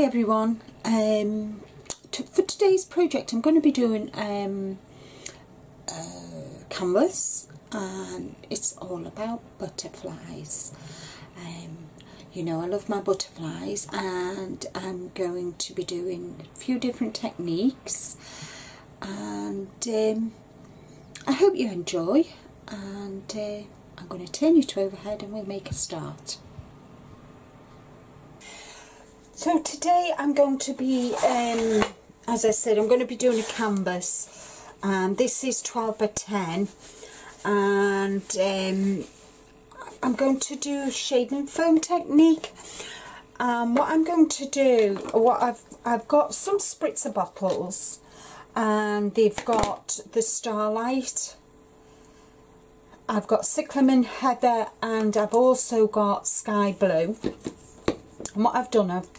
everyone. For today's project I'm going to be doing canvas, and it's all about butterflies. You know, I love my butterflies, and I'm going to be doing a few different techniques, and I hope you enjoy, and I'm going to turn you to overhead and we'll make a start. So today I'm going to be, as I said, I'm going to be doing a canvas, and this is 12 by 10, and I'm going to do shaving foam technique. What I'm going to do, I've got some spritzer bottles, and they've got the Starlight, I've got Cyclamen Heather, and I've also got Sky Blue. And what I've done, I've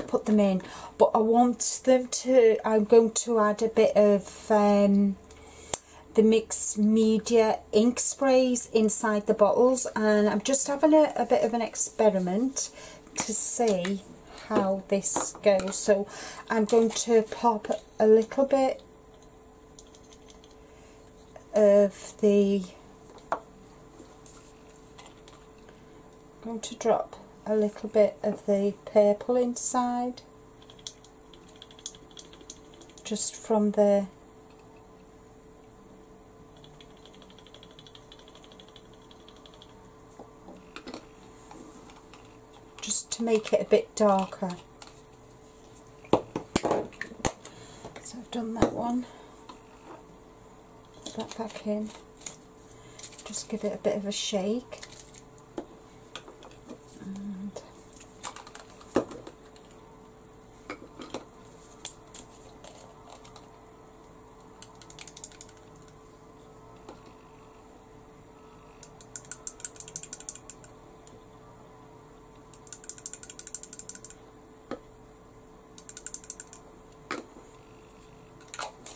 put them in, but I want them to, I'm going to add a bit of the mixed media ink sprays inside the bottles, and I'm just having a bit of an experiment to see how this goes. So I'm going to pop a little bit of the, I'm going to drop a little bit of the purple inside, just from the just to make it a bit darker. So I've done that one, put that back in, just give it a bit of a shake.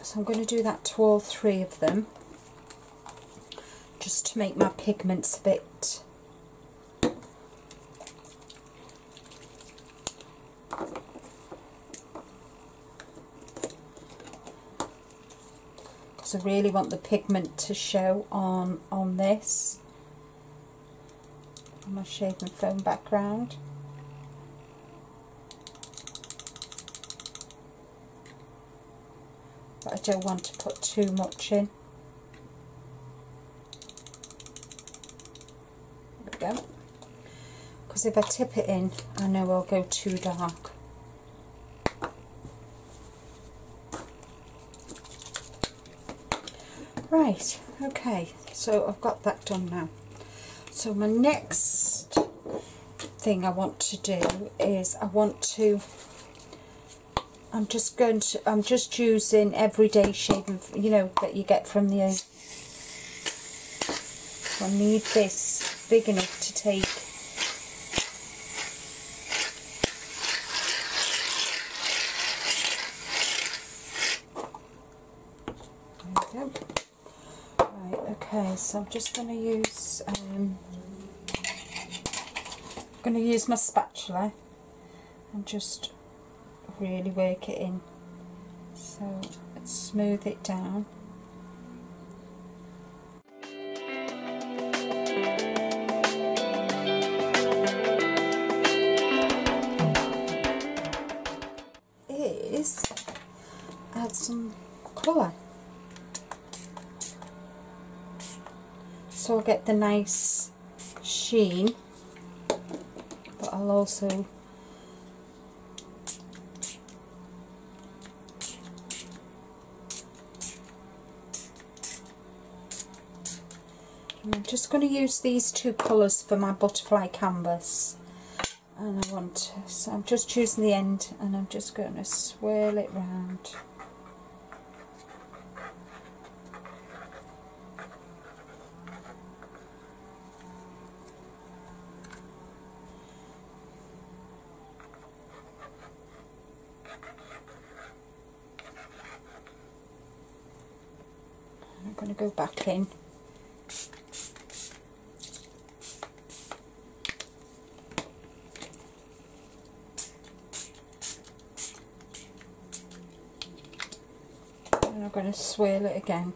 So I'm going to do that to all three of them, just to make my pigments a bit because I really want the pigment to show on this, on my shaving foam background. But I don't want to put too much in. There we go. Because if I tip it in, I know I'll go too dark. Right, okay, so I've got that done now. So my next thing I want to do is I'm just using everyday shaving, you know, that you get from the, I need this big enough to take. There we go. Right, okay, so I'm just going to use, my spatula and just really work it in, so let's smooth it down. Is add some colour, so I'll get the nice sheen, but I'll also I'm just going to use these two colours for my butterfly canvas, and so I'm just choosing the end, and I'm just going to swirl it round. I'm going to go back in. going to swirl it again.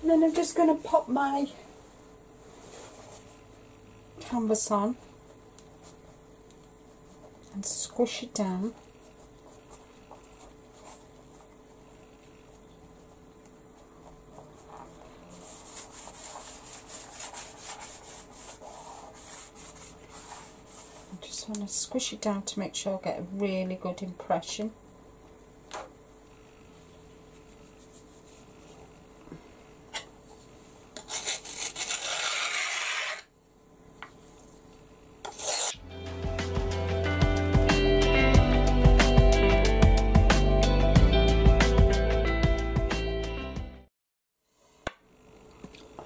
And then I'm just going to pop my canvas on and squish it down. I just want to squish it down to make sure I get a really good impression.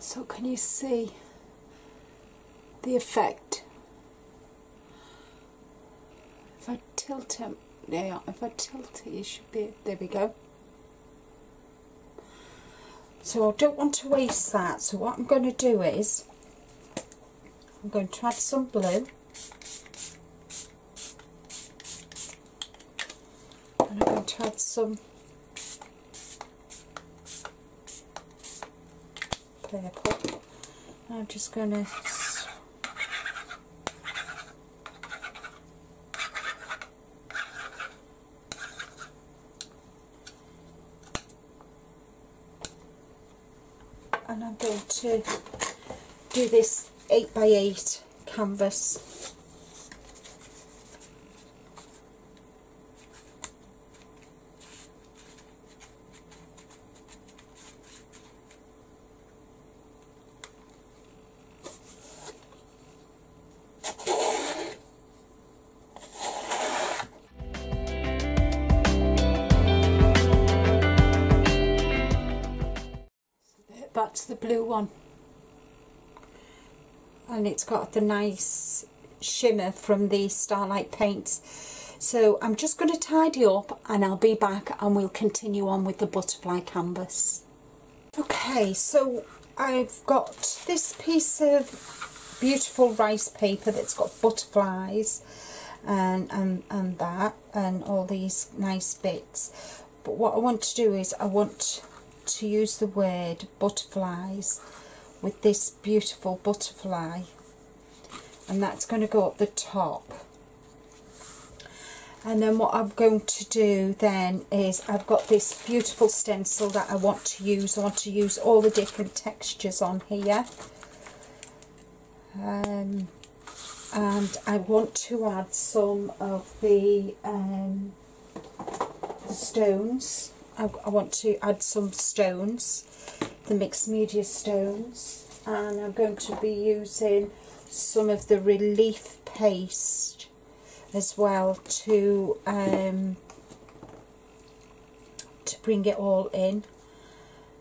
So can you see the effect? If I tilt it, yeah, if I tilt it, you should be, there we go. So I don't want to waste that, so what I'm going to do is, I'm going to add some blue. And I'm going to add some purple. I'm just going to and I'm going to do this 8x8 canvas. That's the blue one, and it's got the nice shimmer from the Starlight paints. So I'm just going to tidy up and I'll be back and we'll continue on with the butterfly canvas. Okay, so I've got this piece of beautiful rice paper that's got butterflies and that and all these nice bits, but what I want to do is I want to use the word butterflies with this beautiful butterfly, and that's going to go up the top. And then what I'm going to do then is I've got this beautiful stencil that I want to use. I want to use all the different textures on here, and I want to add some of the stones. I want to add some stones, the mixed media stones, and I'm going to be using some of the relief paste as well to bring it all in,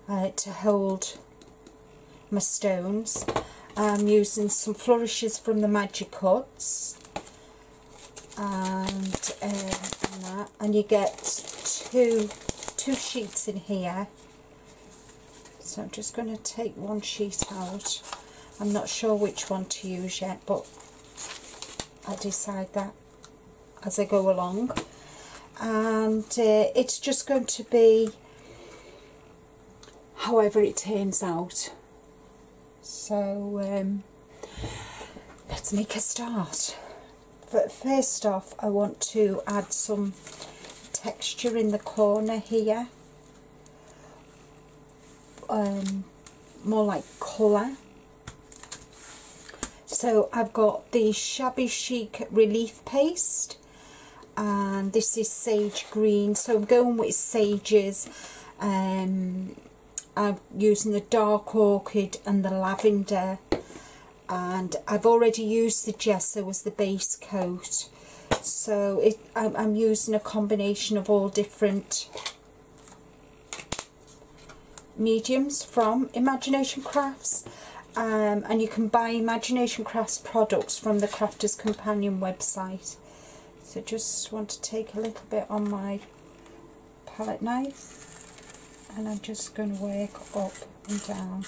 to hold my stones. I'm using some flourishes from the Magic Cuts, and that, and you get two sheets in here. So I'm just going to take one sheet out. I'm not sure which one to use yet, but I'll decide that as I go along. And it's just going to be however it turns out. So let's make a start. But first off, I want to add some texture in the corner here, more like colour. So I've got the Shabby Chic relief paste, and this is sage green, so I'm going with sages. I'm using the dark orchid and the lavender, and I've already used the gesso as the base coat. So I'm using a combination of all different mediums from Imagination Crafts, and you can buy Imagination Crafts products from the Crafters Companion website. So just want to take a little bit on my palette knife, and I'm just going to work up and down.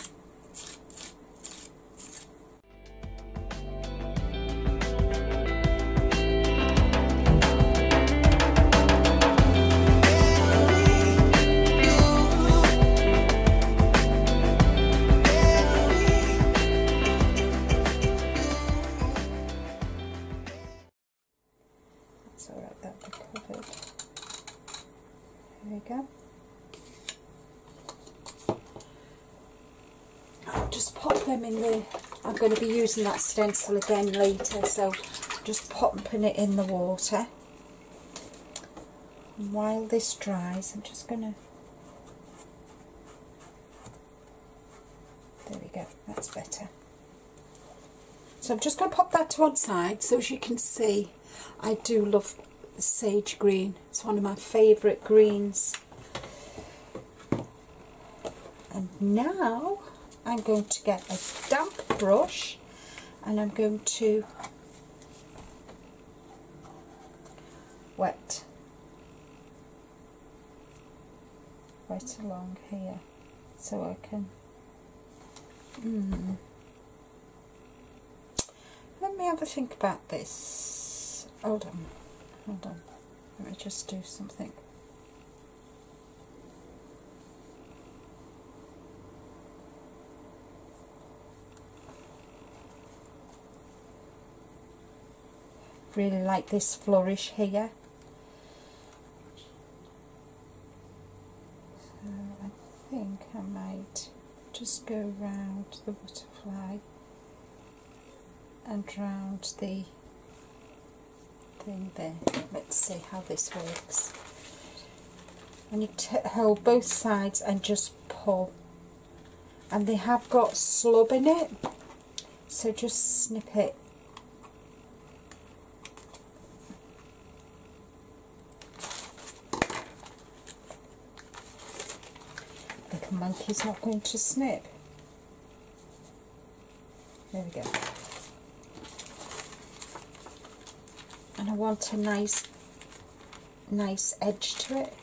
That's alright, that'll be covered. There we go. I'll just pop them in the, I'm going to be using that stencil again later, so just popping it in the water. And while this dries, I'm just going to, there we go, that's better. So I'm just going to pop that to one side. So as you can see, I do love the sage green. It's one of my favourite greens. And now I'm going to get a damp brush and I'm going to wet along here so I can let me have a think about this. Hold on, let me just do something. Really like this flourish here. So I think I might just go round the butterfly and round the thing there. Let's see how this works. And you hold both sides and just pull. And they have got slub in it, so just snip it. Little monkey's not going to snip. There we go. And I want a nice edge to it.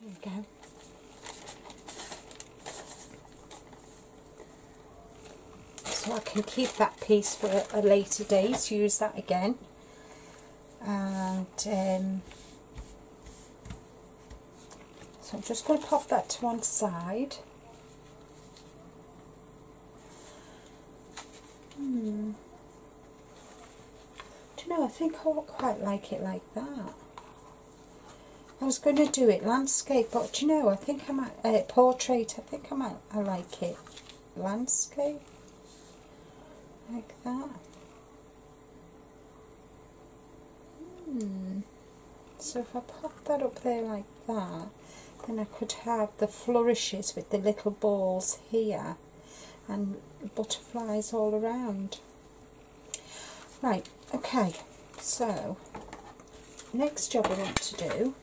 There we go. So I can keep that piece for a later date, use that again. And so I'm just going to pop that to one side. Do you know, I think I would quite like it like that. I was going to do it landscape, but do you know, I think I might, portrait, I think I like it landscape, like that. So if I pop that up there like that, then I could have the flourishes with the little balls here and butterflies all around. Right, okay, so next job I want to do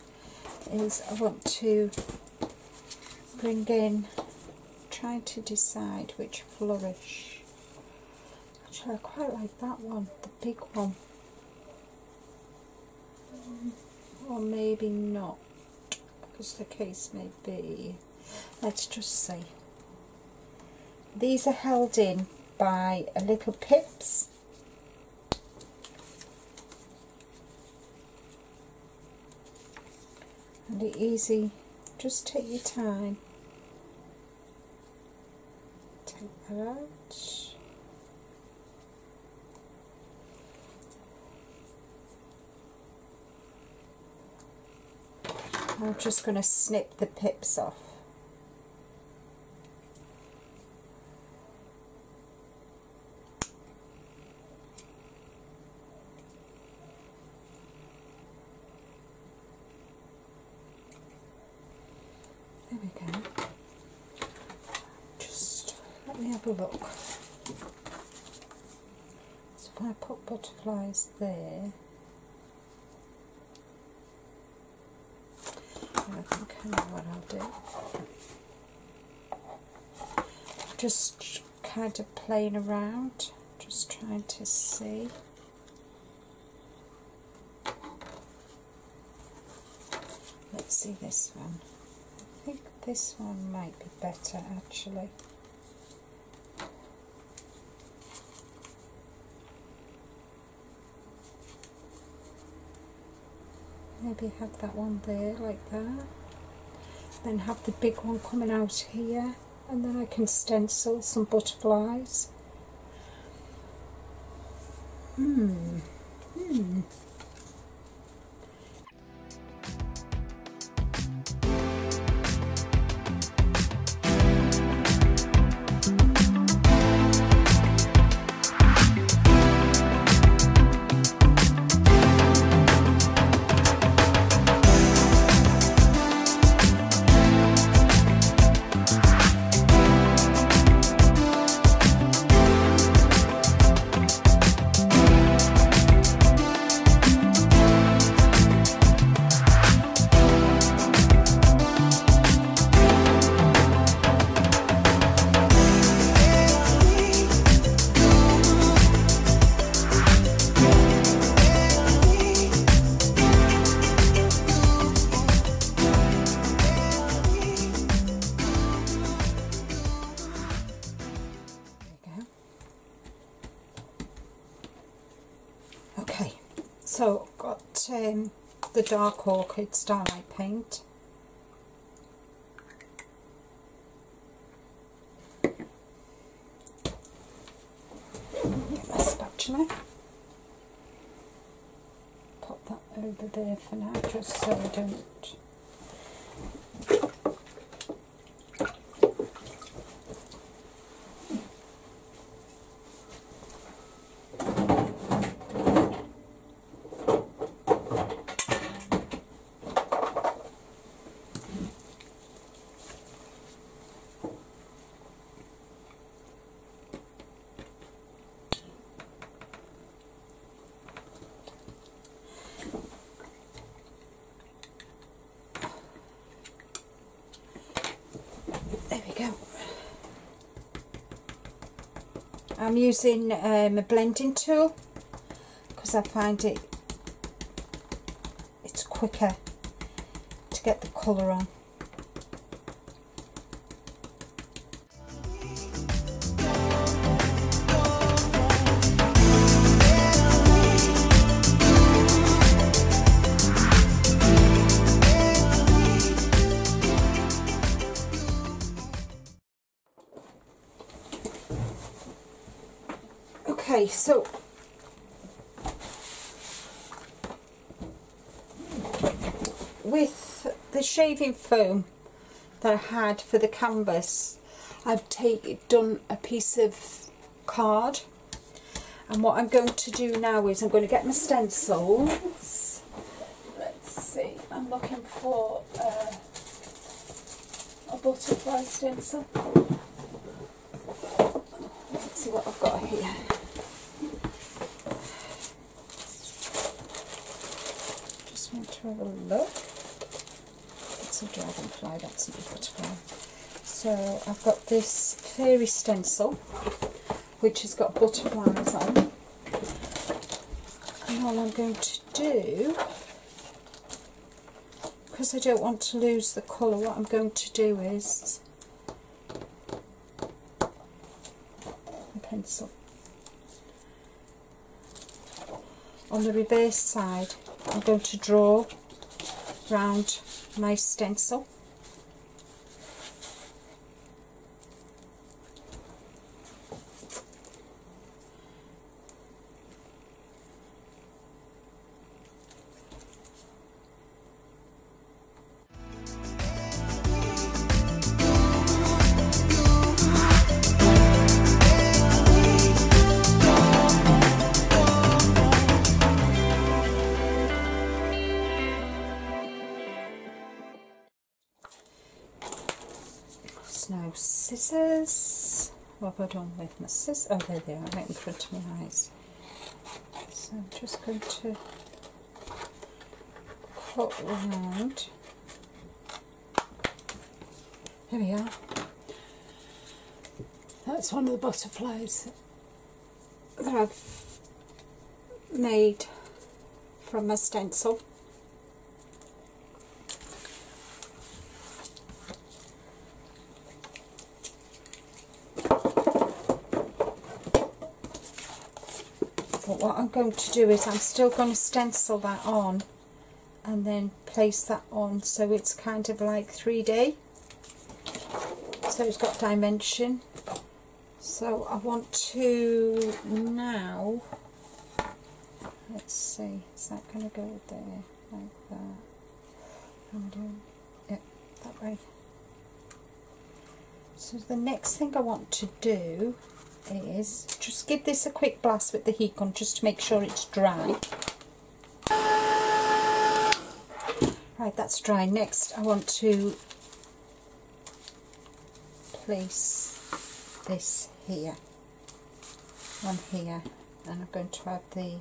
is I want to bring in, trying to decide which flourish. Actually, I quite like that one, the big one. Or maybe not, as the case may be. Let's just see. These are held in by a little pips. And it's easy, just take your time. Take that out. I'm just going to snip the pips off. There we go. Just let me have a look. So if I put butterflies there, I think I know what I'll do. just kind of playing around, just trying to see. Let's see this one. I think this one might be better actually. Maybe have that one there like that. Then have the big one coming out here, and then I can stencil some butterflies. So I've got the Dark Orchid Starlight paint. Get my spatula. Pop that over there for now, just so I don't. There we go. I'm using a blending tool because I find it's quicker to get the colour on. Okay, so with the shaving foam that I had for the canvas, I've done a piece of card, and what I'm going to do now is I'm going to get my stencils. Let's see, I'm looking for a butterfly stencil. Let's see what I've got here. To have a look. It's a dragonfly, that's not a butterfly. So I've got this fairy stencil which has got butterflies on, and all I'm going to do, because I don't want to lose the colour, what I'm going to do is a pencil. On the reverse side I'm going to draw round my stencil. Now scissors. What have I done with my scissors? Oh, there they are, right in front of my eyes. So I'm just going to cut round. Here we are. That's one of the butterflies that I've made from a stencil. But what I'm going to do is I'm still going to stencil that on and then place that on so it's kind of like 3D. So it's got dimension. So I want to now, let's see, is that going to go there like that? Yep, that way. So the next thing I want to do is just give this a quick blast with the heat gun just to make sure it's dry. Right, that's dry. Next I want to place this here, one here, and I'm going to have the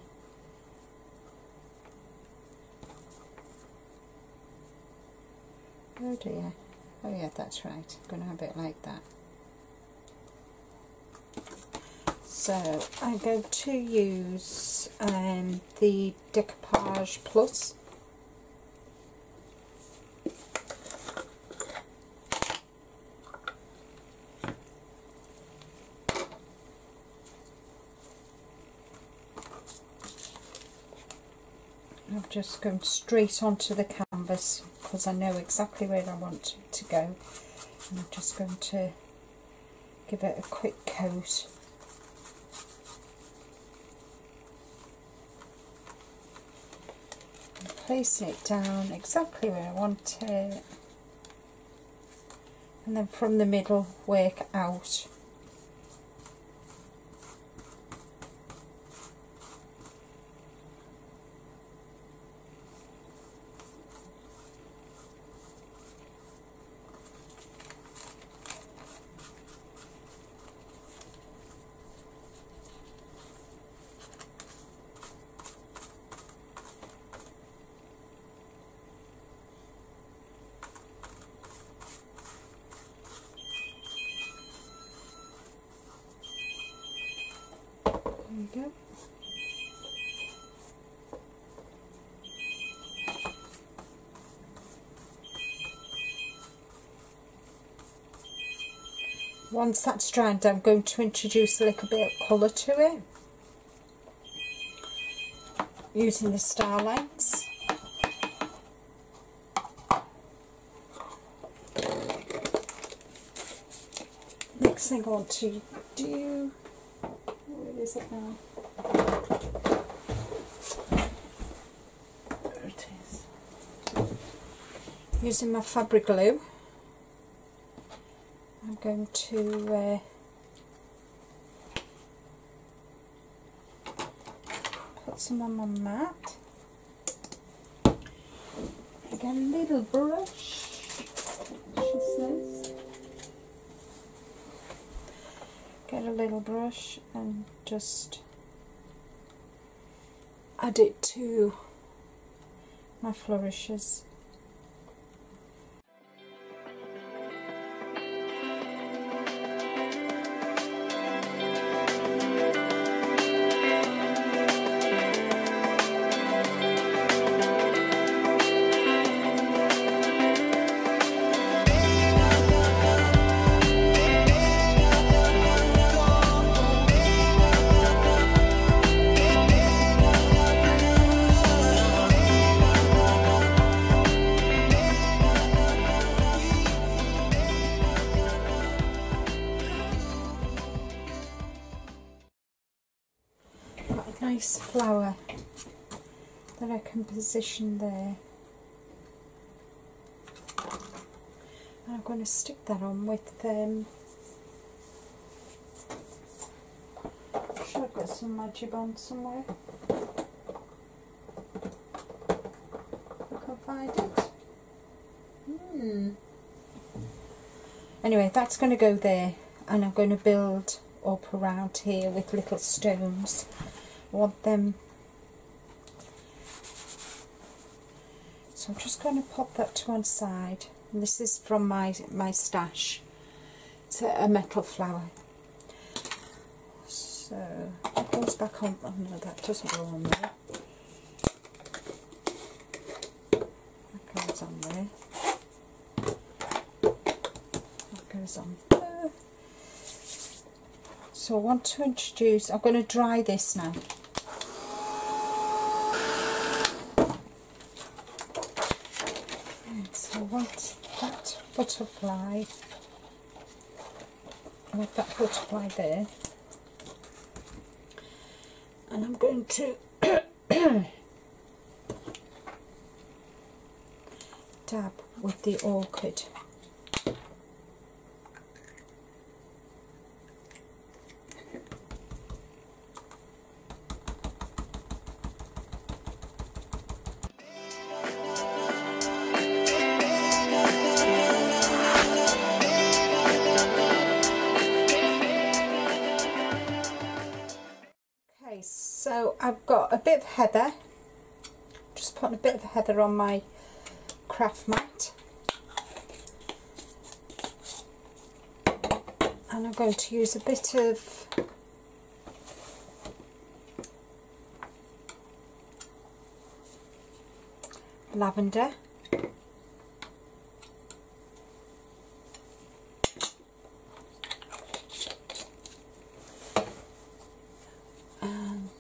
oh dear, oh yeah, that's right, I'm going to have it like that. So I'm going to use the Decoupage Plus. I'm just going straight onto the canvas because I know exactly where I want it to go. And I'm just going to give it a quick coat. And placing it down exactly where I want it. And then from the middle work out. There you go. Once that's dried, I'm going to introduce a little bit of colour to it using the Starlights. Next thing I want to do, where is it now? There it is. Using my fabric glue, I'm going to put some on my mat. Get a little brush, she says. Get a little brush and just add it to my flourishes. Nice flower that I can position there. And I'm going to stick that on with should I got some Magibond somewhere? I can't find it. Anyway, that's going to go there, and I'm going to build up around here with little stones. I want them, so I'm just going to pop that to one side, and this is from my stash. It's a metal flower. So it goes back on. Oh no, that doesn't go on there. That goes on there. That goes on there. So I want to introduce, I'm going to dry this now. So I want that butterfly, I want that butterfly there. And I'm going to dab with the orchid. So I've got a bit of heather, just putting a bit of heather on my craft mat, and I'm going to use a bit of lavender,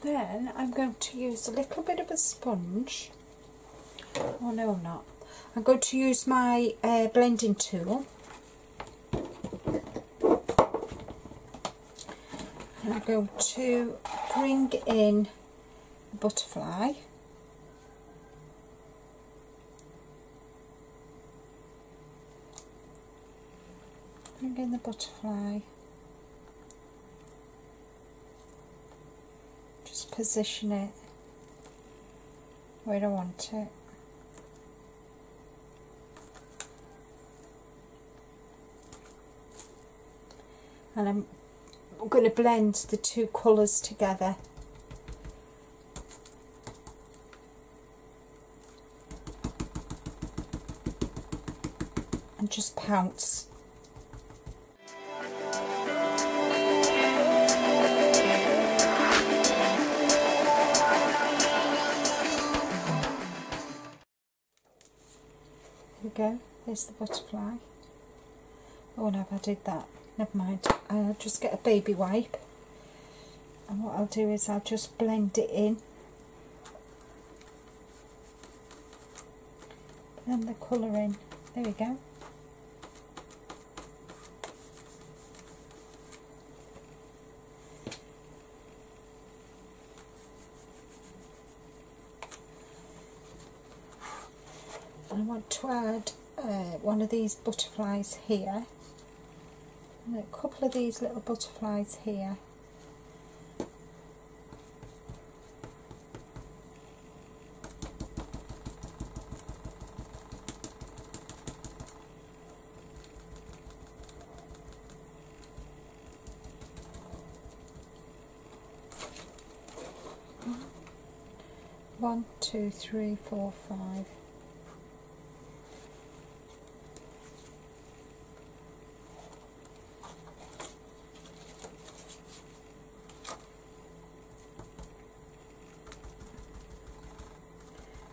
then I'm going to use a little bit of a sponge. Oh no, I'm not. I'm going to use my blending tool. And I'm going to bring in the butterfly. Bring in the butterfly. Position it where I want it. And I'm going to blend the two colours together. And just pounce. Go, there's the butterfly. Oh no, I did that, never mind. I'll just get a baby wipe, and what I'll do is I'll just blend it in, blend the colour in. There we go. I want to add one of these butterflies here, and a couple of these little butterflies here. One, two, three, four, five.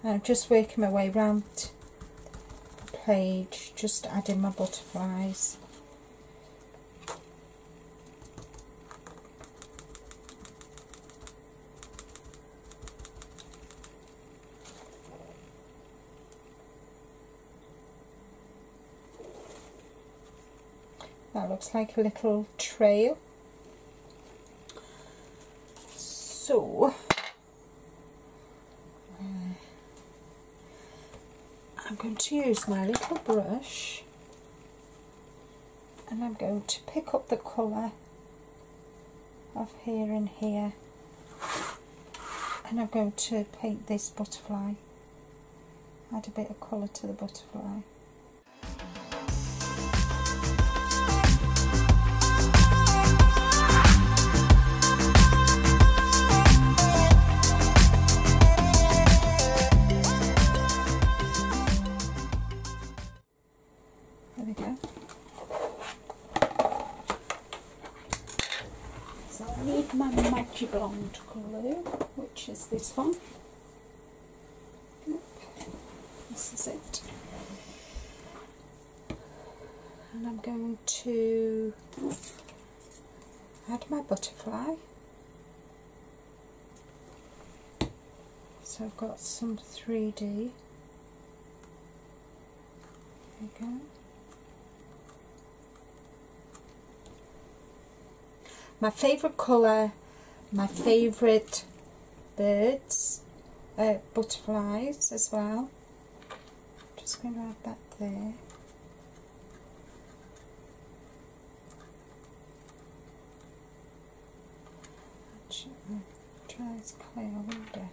I'm just working my way round the page, just adding my butterflies. That looks like a little trail. So I'm going to use my little brush, and I'm going to pick up the colour of here and here, and I'm going to paint this butterfly, add a bit of colour to the butterfly. There we go. So I need my glue, which is this one. This is it. And I'm going to add my butterfly. So I've got some 3D. There you go. My favourite colour, my favourite birds, butterflies as well. Just going to add that there. Actually, try this clear window.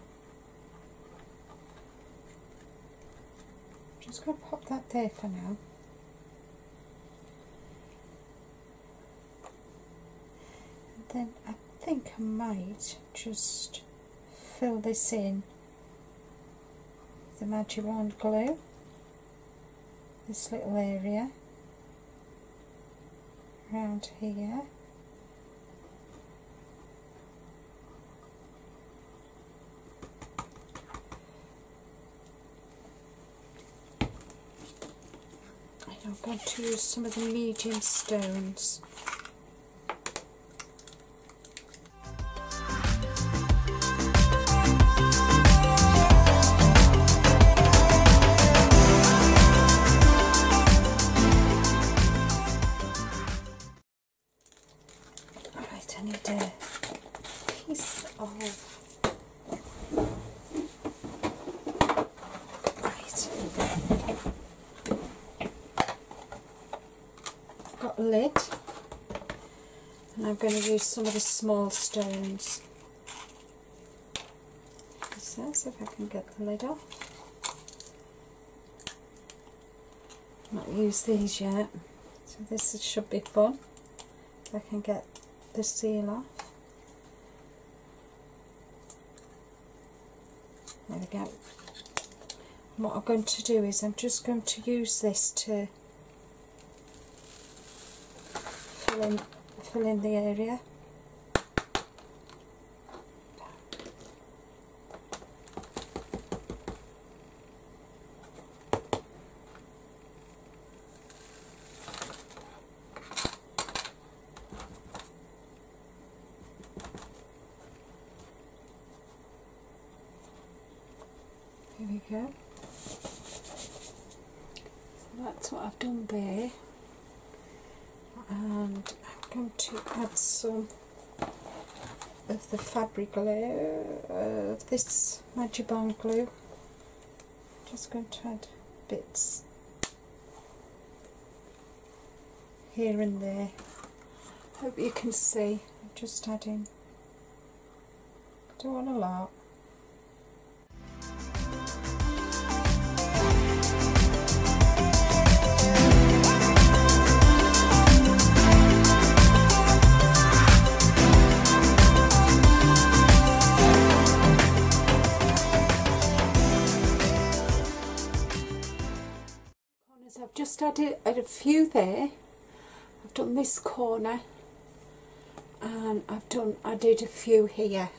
Just going to pop that there for now. And then I think I might just fill this in with the Magic Wand glue, this little area around here. I'm going to use some of the medium stones. Alright, I need a piece of a lid, and I'm going to use some of the small stones. So, see if I can get the lid off. Not used these yet, so this should be fun if I can get the seal off. There we go. And what I'm going to do is I'm just going to use this to fill in the area. Here we go. So that's what I've done there. And I'm going to add some of the fabric glue, this Magic Wand glue. Just going to add bits here and there. Hope you can see. I'm just adding. Don't want a lot. I've just added a few there. I've done this corner, and I did a few here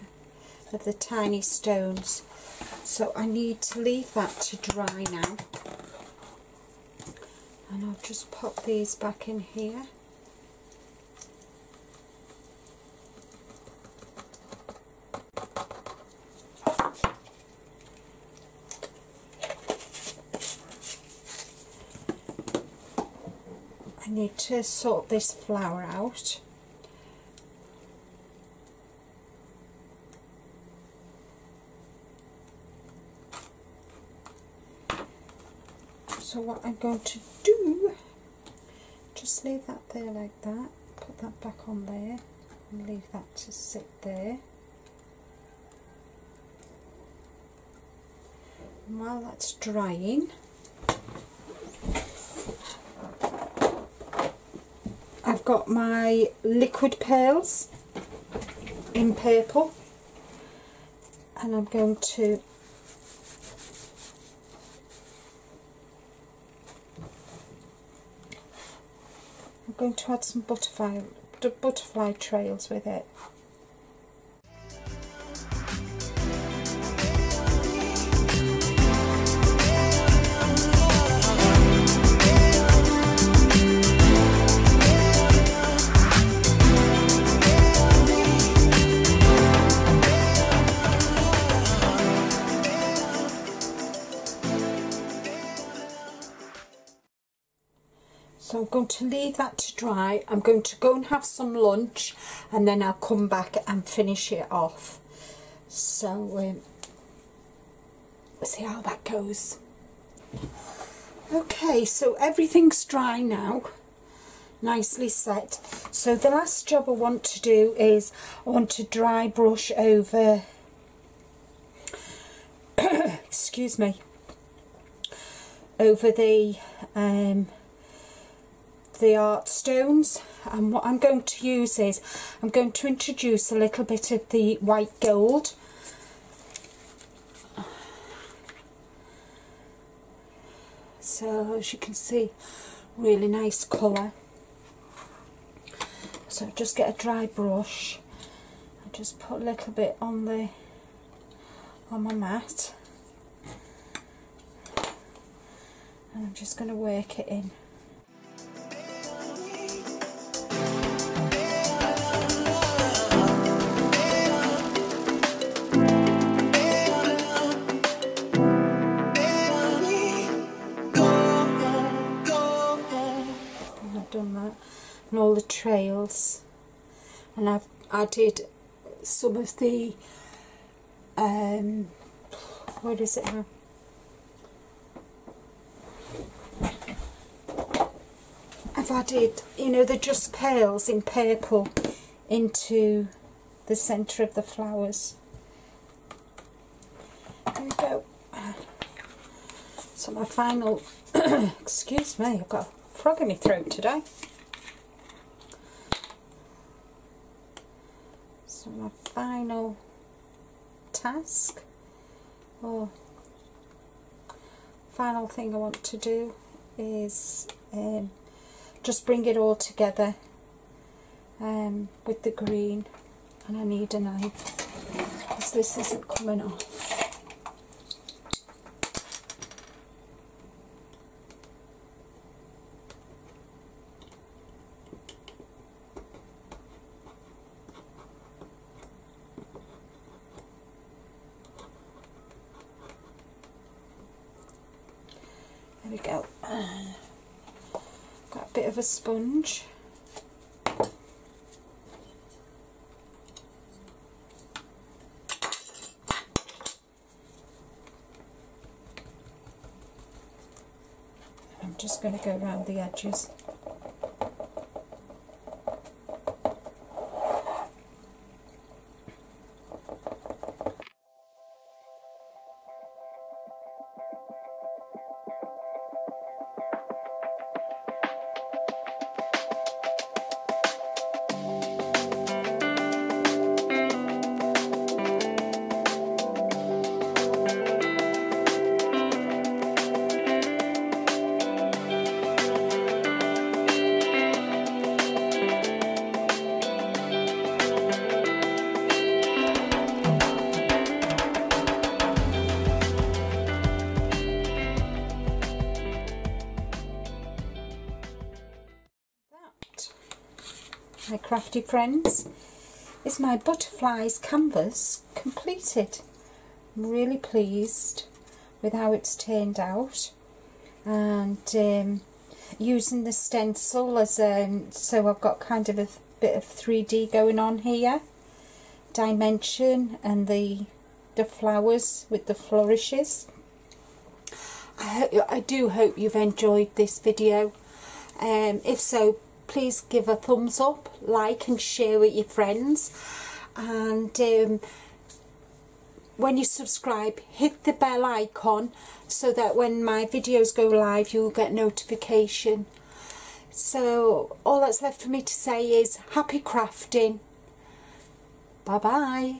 of the tiny stones. So I need to leave that to dry now, and I'll just pop these back in here. I need to sort this flower out. So what I'm going to do, just leave that there like that, put that back on there, and leave that to sit there. And while that's drying, I've got my liquid pearls in purple, and I'm going to add some butterfly trails with it. So I'm going to leave that to dry. I'm going to go and have some lunch and then I'll come back and finish it off. So let's see how that goes. Okay, so everything's dry now, nicely set. So the last job I want to do is I want to dry brush over excuse me, over the art stones. And what I'm going to use is I'm going to introduce a little bit of the white gold. So as you can see, really nice colour. So just get a dry brush and just put a little bit on my mat, and I'm just going to work it in. Done that, and all the trails, and I've added some of the what is it now? I've added, you know, the Just Pearls in purple into the centre of the flowers. There we go. So my final excuse me, I've got a frog in my throat today. So my final task, or final thing I want to do, is just bring it all together with the green, and I need a knife because this isn't coming off. There we go. Got a bit of a sponge. I'm just going to go around the edges. My crafty friends, is my butterflies canvas completed. I'm really pleased with how it's turned out, and using the stencil as so I've got kind of a bit of 3D going on here, dimension, and the flowers with the flourishes. I do hope you've enjoyed this video. If so, please give a thumbs up, like and share with your friends, and when you subscribe, hit the bell icon so that when my videos go live you'll get notification. So all that's left for me to say is happy crafting. Bye bye.